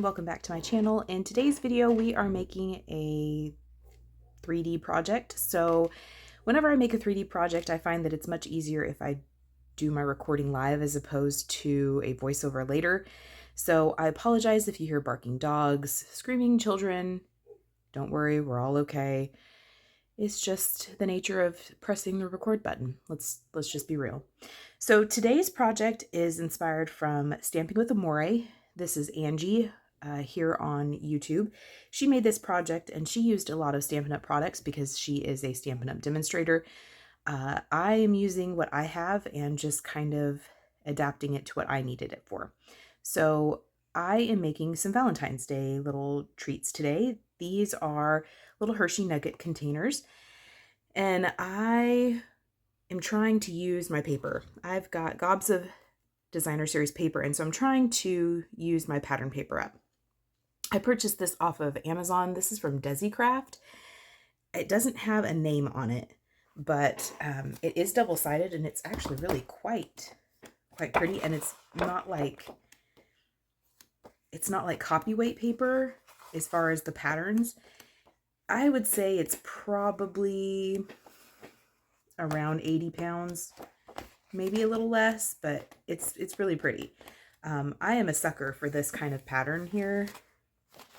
welcome back to my channel. In today's video we are making a 3D project. So whenever I make a 3D project I find that it's much easier if I do my recording live as opposed to a voiceover later. So I apologize if you hear barking dogs, screaming children. Don't worry, we're all okay. It's just the nature of pressing the record button. Let's just be real. So today's project is inspired from Stamping with Amore. This is Angie here on YouTube. She made this project and she used a lot of Stampin' Up products because she is a Stampin' Up demonstrator. I am using what I have and just kind of adapting it to what I needed it for. So I am making some Valentine's Day little treats today. These are little Hershey Nugget containers, and I am trying to use my paper. I've got gobs of designer series paper, and so I'm trying to use my pattern paper up. I purchased this off of Amazon. This is from DESECRAFT. It doesn't have a name on it, but it is double-sided, and it's actually really quite pretty, and it's not like copyweight paper as far as the patterns. I would say it's probably around 80 pounds, maybe a little less, but it's really pretty. I am a sucker for this kind of pattern here.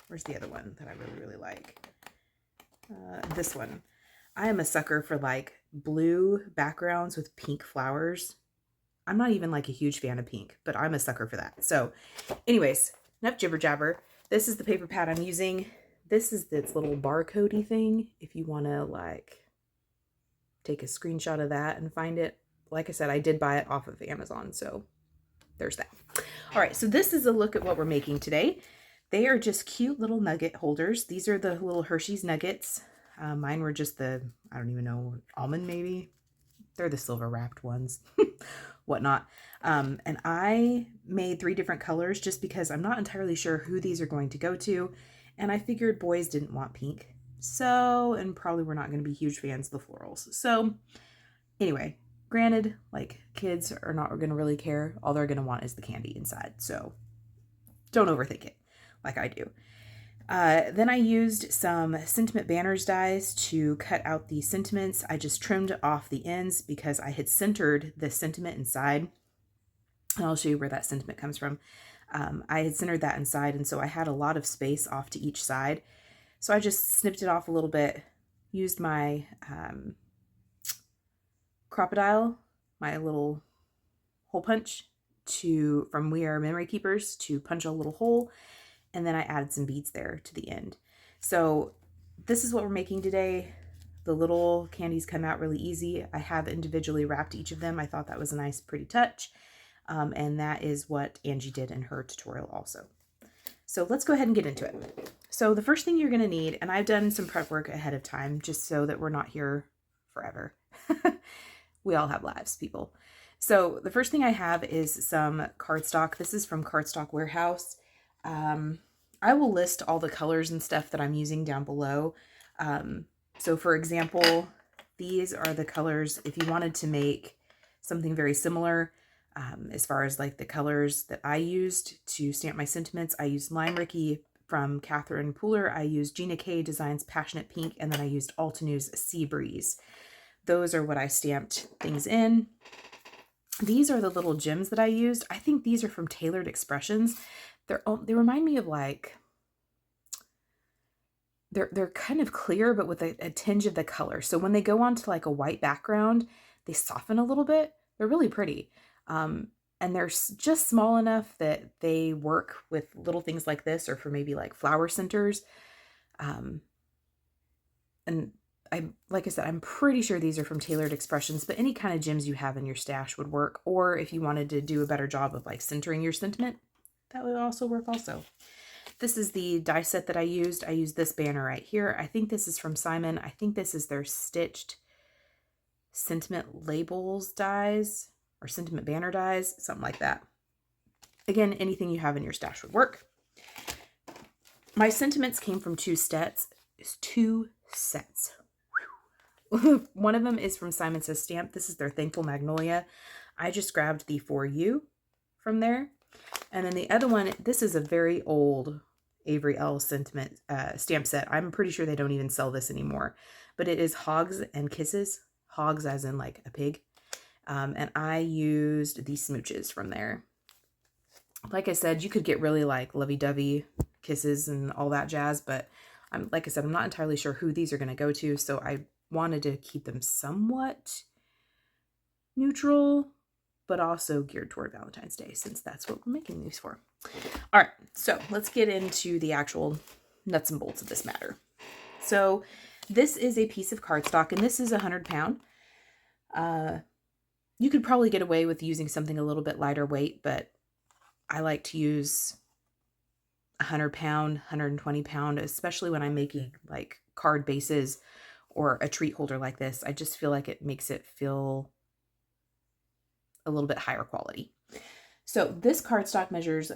Where's the other one that I really like? This one. I am a sucker for like blue backgrounds with pink flowers. I'm not even like a huge fan of pink, but I'm a sucker for that. So anyways, enough jibber jabber. This is the paper pad I'm using. This is this little barcode-y thing. If you want to like take a screenshot of that and find it. Like I said, I did buy it off of Amazon, so there's that. All right, so this is a look at what we're making today. They are just cute little nugget holders. These are the little Hershey's Nuggets. Mine were just the, I don't even know, almond maybe. They're the silver wrapped ones, whatnot. And I made 3 different colors just because I'm not entirely sure who these are going to go to. And I figured boys didn't want pink. So, and probably we're not going to be huge fans of the florals. So anyway, granted, like kids are not going to really care. All they're going to want is the candy inside. So don't overthink it like I do. Then I used some sentiment banners dies to cut out the sentiments. I just trimmed off the ends because I had centered the sentiment inside. And I'll show you where that sentiment comes from. I had centered that inside, and so I had a lot of space off to each side. So I just snipped it off a little bit, used my crocodile, my little hole punch from We Are Memory Keepers to punch a little hole, and then I added some beads there to the end. So this is what we're making today. The little candies come out really easy. I have individually wrapped each of them. I thought that was a nice, pretty touch. And that is what Angie did in her tutorial also. So let's go ahead and get into it. So the first thing you're going to need, and I've done some prep work ahead of time just so that we're not here forever. We all have lives, people. So the first thing I have is some cardstock. This is from Cardstock Warehouse. I will list all the colors and stuff that I'm using down below. So for example, these are the colors if you wanted to make something very similar. As far as like the colors that I used to stamp my sentiments, I used Lime Rickey from Catherine Pooler. I used Gina K Designs Passionate Pink, and then I used Altenew's Sea Breeze. Those are what I stamped things in. These are the little gems that I used. I think these are from Tailored Expressions. They remind me of like, they're kind of clear, but with a tinge of the color. So when they go onto like a white background, they soften a little bit. They're really pretty. And they're just small enough that they work with little things like this, or for maybe like flower centers. And like I said, I'm pretty sure these are from Tailored Expressions, but any kind of gems you have in your stash would work. Or if you wanted to do a better job of like centering your sentiment, that would also work also. This is the die set that I used. I used this banner right here. I think this is from Simon. I think this is their stitched sentiment labels dies, or sentiment banner dies, something like that. Again, anything you have in your stash would work. My sentiments came from 2 sets. One of them is from Simon Says Stamp. This is their Thankful Magnolia. I just grabbed the For You from there. And then the other one, this is a very old Avery Elle sentiment stamp set. I'm pretty sure they don't even sell this anymore, but it is Hogs and Kisses. Hogs as in like a pig. And I used these smooches from there. Like I said, you could get really like lovey-dovey kisses and all that jazz, but like I said, I'm not entirely sure who these are going to go to, so I wanted to keep them somewhat neutral, but also geared toward Valentine's Day, since that's what we're making these for. All right, so let's get into the actual nuts and bolts of this matter. So this is a piece of cardstock, and this is 100 pound. You could probably get away with using something a little bit lighter weight, but I like to use 100 pound, 120 pound, especially when I'm making like card bases or a treat holder like this. I just feel like it makes it feel a little bit higher quality. So this cardstock measures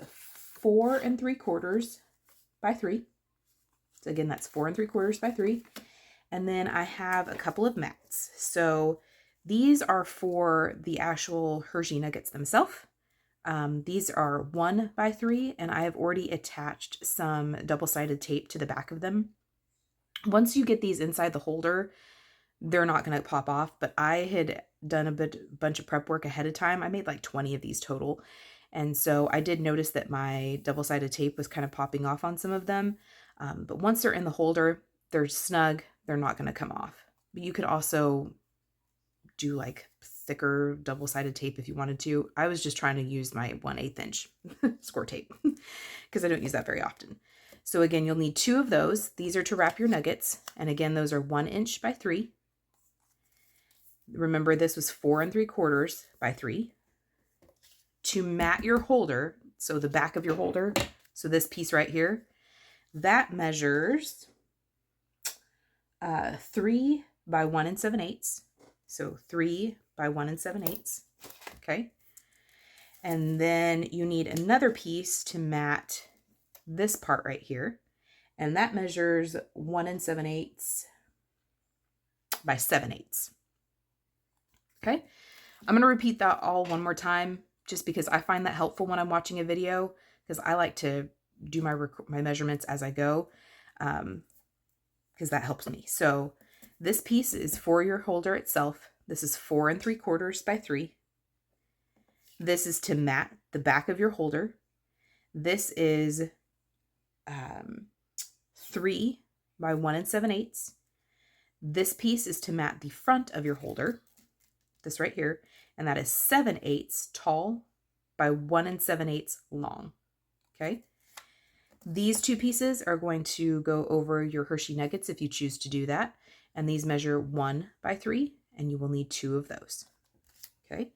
4 3/4 by 3. So again, that's 4 3/4 by 3. And then I have a couple of mats. So these are for the actual Hershey nuggets themselves. These are 1 by 3, and I have already attached some double-sided tape to the back of them. Once you get these inside the holder, they're not going to pop off, but I had done a bunch of prep work ahead of time. I made like 20 of these total. And so I did notice that my double-sided tape was kind of popping off on some of them. But once they're in the holder, they're snug. They're not going to come off. But you could also do like thicker double-sided tape if you wanted to. I was just trying to use my 1/8 inch score tape because I don't use that very often. So again, you'll need 2 of those. These are to wrap your nuggets. And again, those are 1 inch by 3. Remember, this was 4 3/4 by 3. To mat your holder, so the back of your holder, so this piece right here, that measures 3 by 1 7/8. So 3 by 1 7/8. Okay. And then you need another piece to mat this part right here. And that measures 1 7/8 by 7/8. Okay. I'm going to repeat that all one more time, just because I find that helpful when I'm watching a video, because I like to do my measurements as I go, because that helps me. So this piece is for your holder itself. This is 4 3/4 by 3. This is to mat the back of your holder. This is 3 by 1 7/8. This piece is to mat the front of your holder, this right here, and that is 7/8 tall by 1 7/8 long. Okay. These 2 pieces are going to go over your Hershey nuggets if you choose to do that. And these measure 1 by 3, and you will need 2 of those. Okay.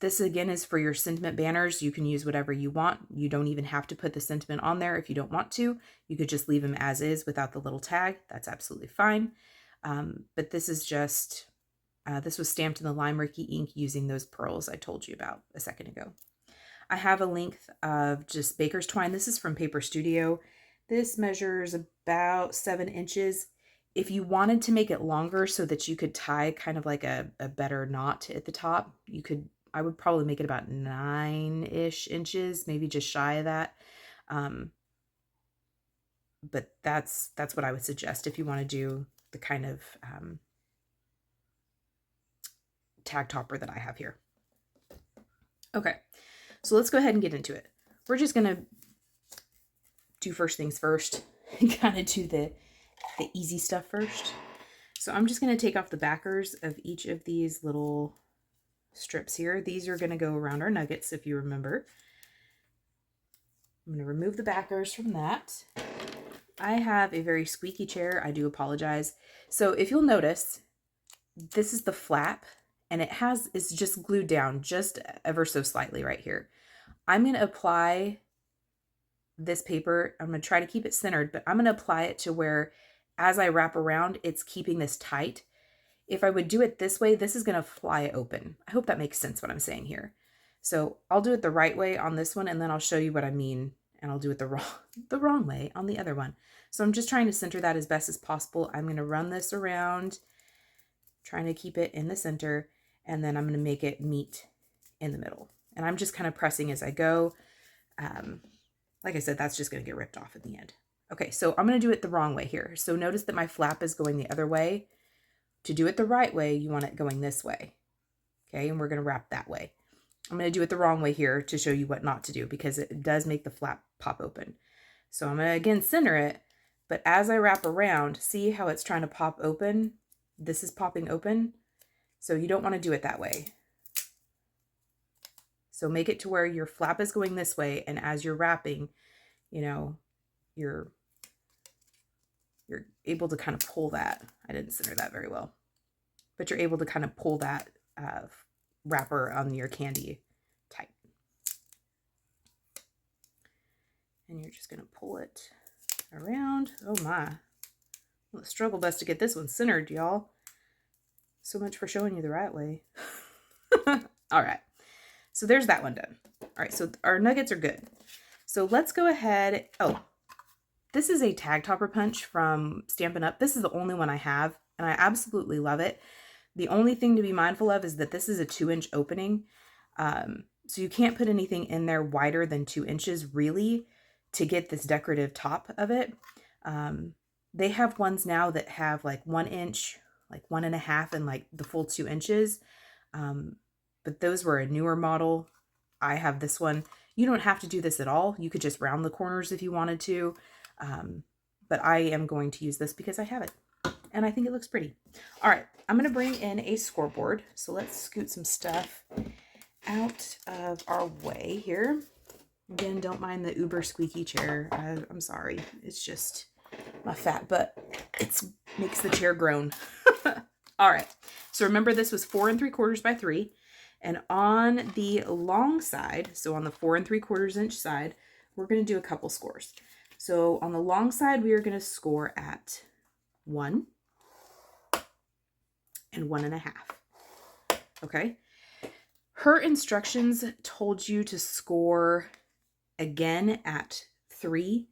This again is for your sentiment banners. You can use whatever you want. You don't even have to put the sentiment on there if you don't want to. You could just leave them as is without the little tag. That's absolutely fine. But this is just, this was stamped in the lime Rickey ink using those pearls I told you about a second ago. I have a length of just baker's twine. This is from Paper Studio. This measures about 7 inches. If you wanted to make it longer so that you could tie kind of like a better knot at the top, you could, I would probably make it about 9-ish inches, maybe just shy of that. But that's what I would suggest if you want to do the kind of tag topper that I have here. Okay, so let's go ahead and get into it. We're just going to do first things first and kind of do the easy stuff first. So I'm just going to take off the backers of each of these little strips here. These are going to go around our nuggets, if you remember. I'm going to remove the backers from that. I have a very squeaky chair. I do apologize. So if you'll notice, this is the flap, and it's just glued down just ever so slightly right here. I'm going to apply this paper. I'm going to try to keep it centered, but I'm going to apply it to where as I wrap around, it's keeping this tight. If I would do it this way, this is going to fly open. I hope that makes sense what I'm saying here. So I'll do it the right way on this one, and then I'll show you what I mean, and I'll do it the wrong way on the other one. So I'm just trying to center that as best as possible. I'm going to run this around, trying to keep it in the center, and then I'm going to make it meet in the middle. And I'm just kind of pressing as I go. Like I said, that's just going to get ripped off in the end. Okay, so I'm going to do it the wrong way here. So notice that my flap is going the other way. To do it the right way, you want it going this way. Okay, and we're going to wrap that way. I'm going to do it the wrong way here to show you what not to do because it does make the flap pop open. So I'm going to again center it, but as I wrap around, see how it's trying to pop open? This is popping open. So you don't want to do it that way. So make it to where your flap is going this way, and as you're wrapping, you know, you're able to kind of pull that. I didn't center that very well, but you're able to kind of pull that wrapper on your candy tight. And you're just going to pull it around. Oh my. Well, the struggle best to get this one centered, y'all. So much for showing you the right way. All right. So there's that one done. All right. So our nuggets are good. So let's go ahead. Oh, this is a tag topper punch from Stampin' Up. This is the only one I have, and I absolutely love it. The only thing to be mindful of is that this is a 2-inch opening. So you can't put anything in there wider than 2 inches really to get this decorative top of it. They have ones now that have like 1 inch, like 1.5, and like the full 2 inches. But those were a newer model. I have this one. You don't have to do this at all. You could just round the corners if you wanted to. But I am going to use this because I have it and I think it looks pretty. All right, I'm going to bring in a scoreboard. So let's scoot some stuff out of our way here. Again, don't mind the uber squeaky chair. I'm sorry. It's just my fat butt. It makes the chair groan. All right. So remember, this was 4 3/4 by 3. And on the long side, so on the 4 3/4 inch side, we're going to do a couple scores. So on the long side, we are going to score at 1 and 1.5. Okay. Her instructions told you to score again at 3.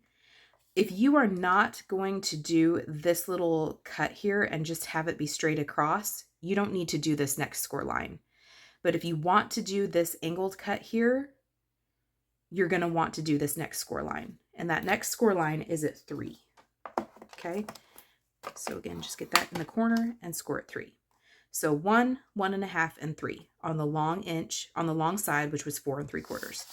If you are not going to do this little cut here and just have it be straight across, you don't need to do this next score line. But if you want to do this angled cut here, you're going to want to do this next score line. And that next score line is at 3. Okay. So again, just get that in the corner and score at 3. So 1, 1.5, and 3 on the long side, which was 4 3/4.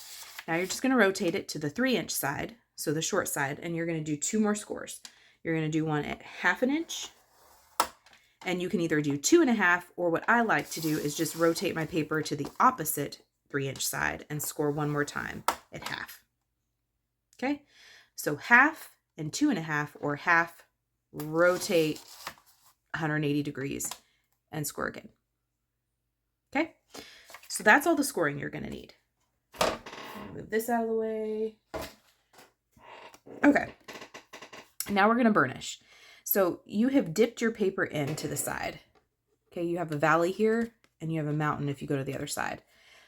Now you're just going to rotate it to the 3-inch side, so the short side, and you're going to do 2 more scores. You're going to do one at 1/2 inch, and you can either do 2.5, or what I like to do is just rotate my paper to the opposite 3-inch side and score one more time at 1/2. Okay, so 1/2 and 2.5, or 1/2, rotate 180 degrees and score again. Okay, so that's all the scoring you're going to need. Move this out of the way. Okay, now we're going to burnish. So you have dipped your paper into the side. Okay, you have a valley here and you have a mountain if you go to the other side.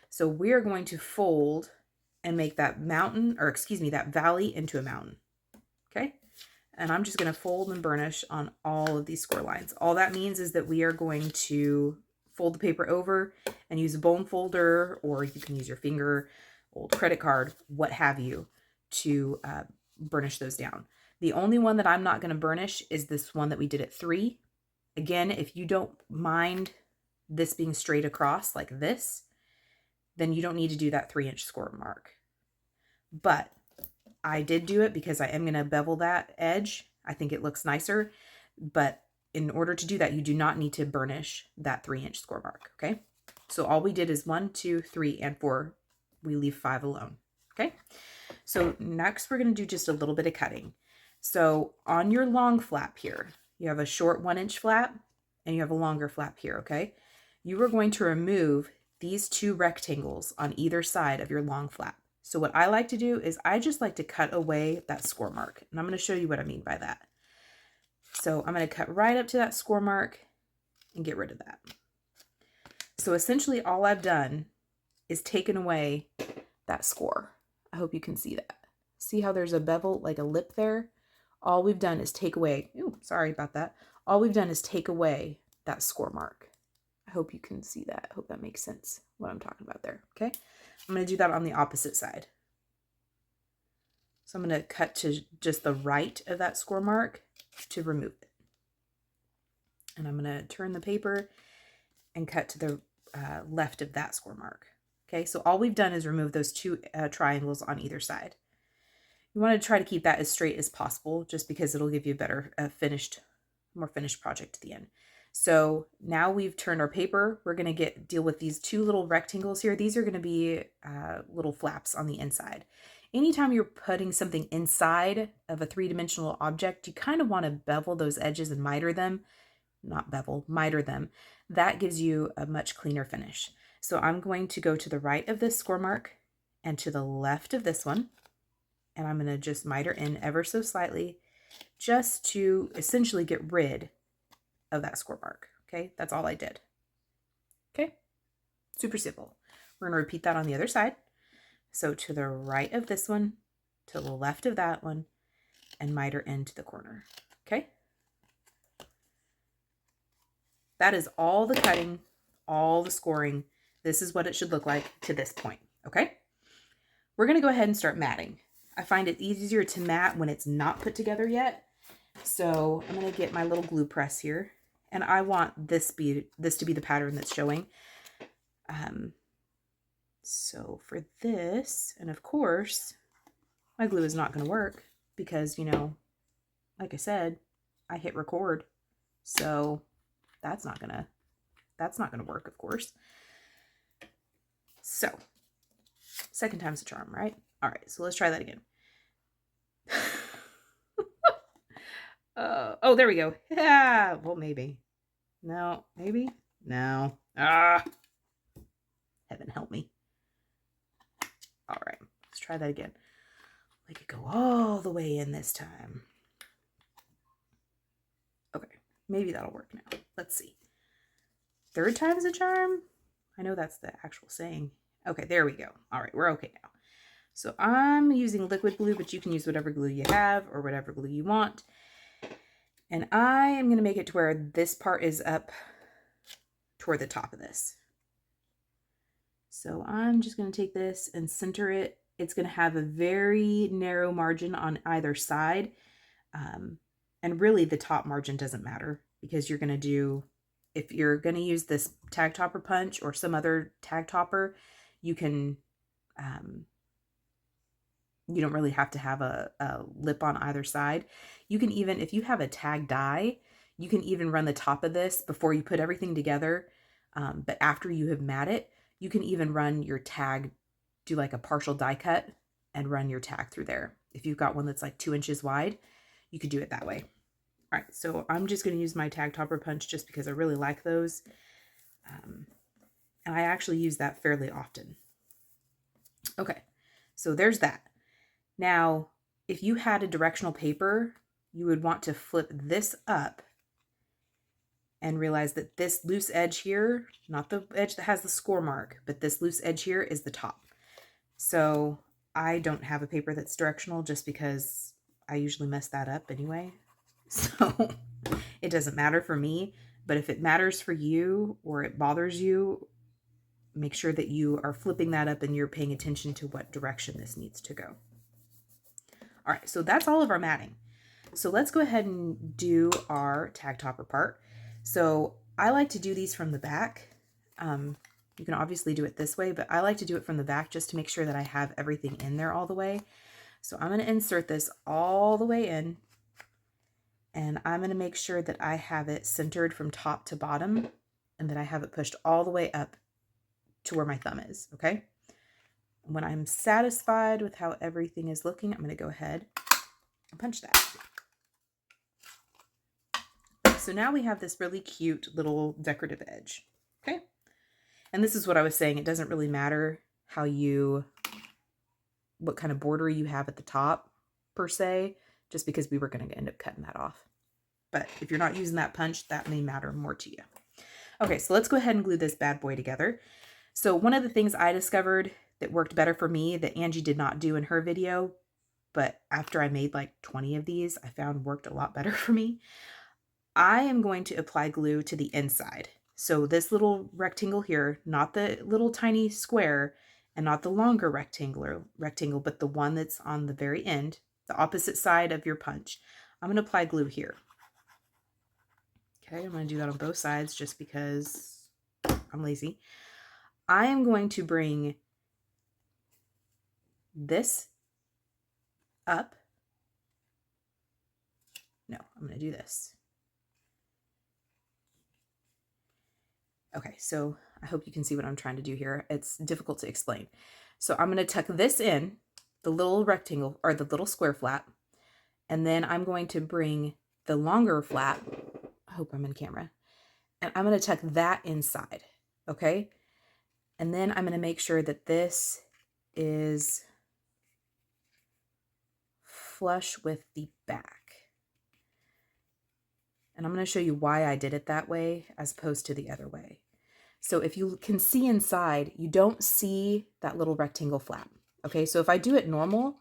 So we are going to fold and make that mountain, or excuse me, that valley into a mountain. Okay, and I'm just going to fold and burnish on all of these score lines. All that means is that we are going to fold the paper over and use a bone folder, or you can use your finger, old credit card, what have you, to burnish those down. The only one that I'm not going to burnish is this one that we did at 3. Again, if you don't mind this being straight across like this, then you don't need to do that 3-inch score mark. But I did do it because I am going to bevel that edge. I think it looks nicer. But in order to do that, you do not need to burnish that 3-inch score mark. Okay. So all we did is 1, 2, 3, and 4. We leave 5 alone. Okay. So next we're going to do just a little bit of cutting. So on your long flap here, you have a short 1-inch flap and you have a longer flap here. Okay. You are going to remove these 2 rectangles on either side of your long flap. So what I like to do is I just like to cut away that score mark. And I'm going to show you what I mean by that. So I'm going to cut right up to that score mark and get rid of that. So essentially all I've done is taken away that score. I hope you can see that. See how there's a bevel, like a lip there? All we've done is take away, ooh, sorry about that. All we've done is take away that score mark. I hope you can see that. I hope that makes sense, what I'm talking about there, okay? I'm going to do that on the opposite side. So I'm going to cut to just the right of that score mark to remove it. And I'm going to turn the paper and cut to the left of that score mark. Okay, so all we've done is remove those two triangles on either side. You want to try to keep that as straight as possible, just because it'll give you a better more finished project at the end. So now we've turned our paper. We're going to deal with these two little rectangles here. These are going to be little flaps on the inside. Anytime you're putting something inside of a three-dimensional object, you kind of want to bevel those edges and miter them. Not bevel, miter them. That gives you a much cleaner finish. So I'm going to go to the right of this score mark and to the left of this one. And I'm going to just miter in ever so slightly just to essentially get rid of that score mark. Okay, that's all I did. Okay, super simple. We're going to repeat that on the other side. So to the right of this one, to the left of that one, and miter into the corner. Okay. That is all the cutting, all the scoring. This is what it should look like to this point. Okay. We're going to go ahead and start matting. I find it easier to mat when it's not put together yet. So I'm going to get my little glue press here, and I want this to be the pattern that's showing. So for this, and of course, my glue is not going to work because, you know, like I said, I hit record. So that's not going to work, of course. So second time's a charm, right? All right, so let's try that again. Oh, there we go. Yeah, well, maybe. No, maybe. No. Ah, heaven help me. All right, let's try that again. Make it go all the way in this time. Okay, maybe that'll work now. Let's see. Third time's a charm? I know that's the actual saying. Okay, there we go. All right, we're okay now. So I'm using liquid glue, but you can use whatever glue you have or whatever glue you want. And I am going to make it to where this part is up toward the top of this. So I'm just going to take this and center it. It's going to have a very narrow margin on either side. And really the top margin doesn't matter because you're going to do, if you're going to use this tag topper punch or some other tag topper, you can, you don't really have to have a lip on either side. You can even, if you have a tag die, you can even run the top of this before you put everything together. But after you have mat it, you can even run your tag, do like a partial die cut and run your tag through there. If you've got one that's like 2 inches wide, you could do it that way. All right, so I'm just going to use my tag topper punch just because I really like those. And I actually use that fairly often. Okay, so there's that. Now, if you had a directional paper, you would want to flip this up and realize that this loose edge here, not the edge that has the score mark, but this loose edge here is the top. So I don't have a paper that's directional just because I usually mess that up anyway. So it doesn't matter for me, but if it matters for you or it bothers you, make sure that you are flipping that up and you're paying attention to what direction this needs to go. All right, so that's all of our matting. So let's go ahead and do our tag topper part. So I like to do these from the back. You can obviously do it this way, but I like to do it from the back just to make sure that I have everything in there all the way. So I'm going to insert this all the way in, and I'm going to make sure that I have it centered from top to bottom and that I have it pushed all the way up to where my thumb is, okay? When I'm satisfied with how everything is looking, I'm going to go ahead and punch that. So now we have this really cute little decorative edge, okay? And this is what I was saying. It doesn't really matter what kind of border you have at the top per se, just because we were going to end up cutting that off. But if you're not using that punch, that may matter more to you. Okay, so let's go ahead and glue this bad boy together. So one of the things I discovered that worked better for me that Angie did not do in her video, but after I made like 20 of these, I found worked a lot better for me. I am going to apply glue to the inside. So this little rectangle here, not the little tiny square, and not the longer rectangle, but the one that's on the very end, the opposite side of your punch. I'm going to apply glue here. Okay, I'm going to do that on both sides just because I'm lazy. I am going to bring this up. No, I'm going to do this. Okay, so I hope you can see what I'm trying to do here. It's difficult to explain. So I'm going to tuck this in, the little rectangle or the little square flap, and then I'm going to bring the longer flap. I hope I'm in camera. And I'm going to tuck that inside, okay? And then I'm going to make sure that this is flush with the back. And I'm going to show you why I did it that way as opposed to the other way. So if you can see inside, you don't see that little rectangle flap. Okay, so if I do it normal,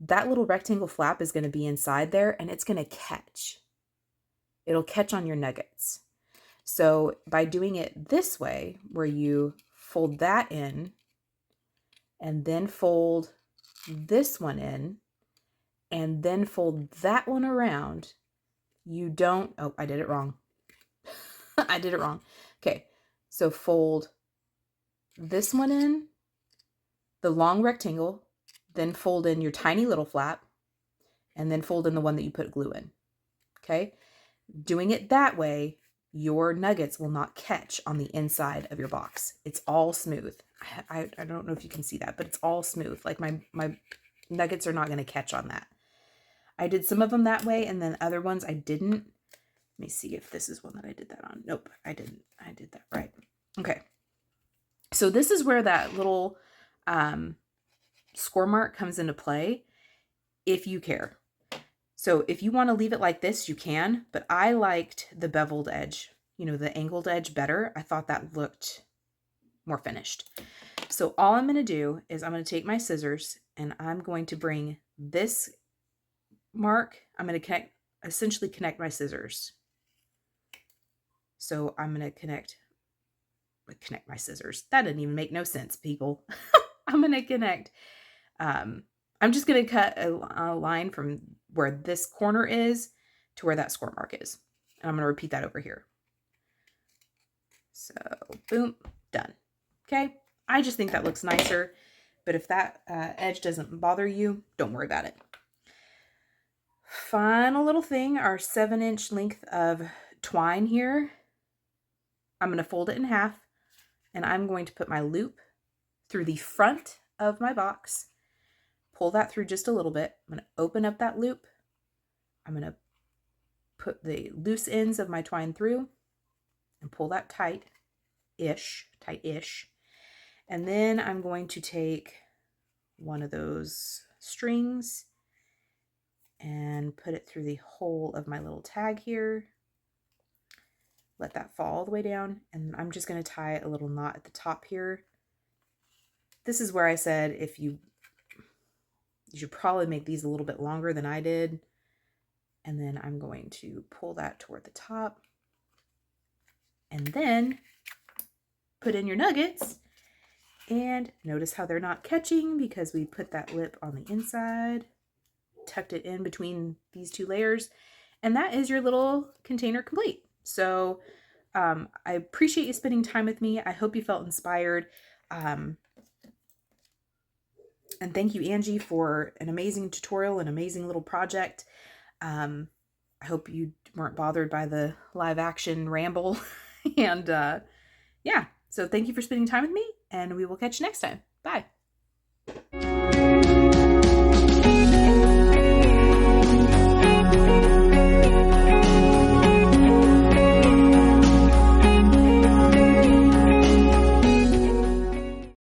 that little rectangle flap is going to be inside there and it's going to catch. It'll catch on your nuggets. So by doing it this way, where you fold that in and then fold this one in and then fold that one around, you don't, oh, I did it wrong. I did it wrong. Okay, so fold this one in, the long rectangle, then fold in your tiny little flap, and then fold in the one that you put glue in. Okay, doing it that way, your nuggets will not catch on the inside of your box. It's all smooth. I don't know if you can see that, but it's all smooth. Like my nuggets are not going to catch on that. I did some of them that way, and then other ones I didn't. Let me see if this is one that I did that on. Nope, I didn't. I did that right. Okay. So this is where that little score mark comes into play if you care. So if you want to leave it like this, you can, but I liked the beveled edge, you know, the angled edge better. I thought that looked more finished. So all I'm going to do is I'm going to take my scissors and I'm going to bring this mark. I'm going to essentially connect my scissors. So I'm going to connect my scissors. That didn't even make no sense, people. I'm going to connect. I'm just going to cut a line from where this corner is to where that score mark is. And I'm going to repeat that over here. So boom, done. Okay. I just think that looks nicer, but if that edge doesn't bother you, don't worry about it. Final little thing, our 7-inch length of twine here. I'm going to fold it in half and I'm going to put my loop through the front of my box. Pull that through just a little bit. I'm going to open up that loop. I'm going to put the loose ends of my twine through and pull that tight-ish. And then I'm going to take one of those strings and put it through the hole of my little tag here. Let that fall all the way down. And I'm just going to tie a little knot at the top here. This is where I said you should probably make these a little bit longer than I did. And then I'm going to pull that toward the top. And then put in your nuggets. And notice how they're not catching because we put that lip on the inside. Tucked it in between these two layers. And that is your little container complete. So I appreciate you spending time with me. I hope you felt inspired. And thank you, Angie, for an amazing tutorial, an amazing little project. I hope you weren't bothered by the live action ramble. And yeah, so thank you for spending time with me, and we will catch you next time. Bye.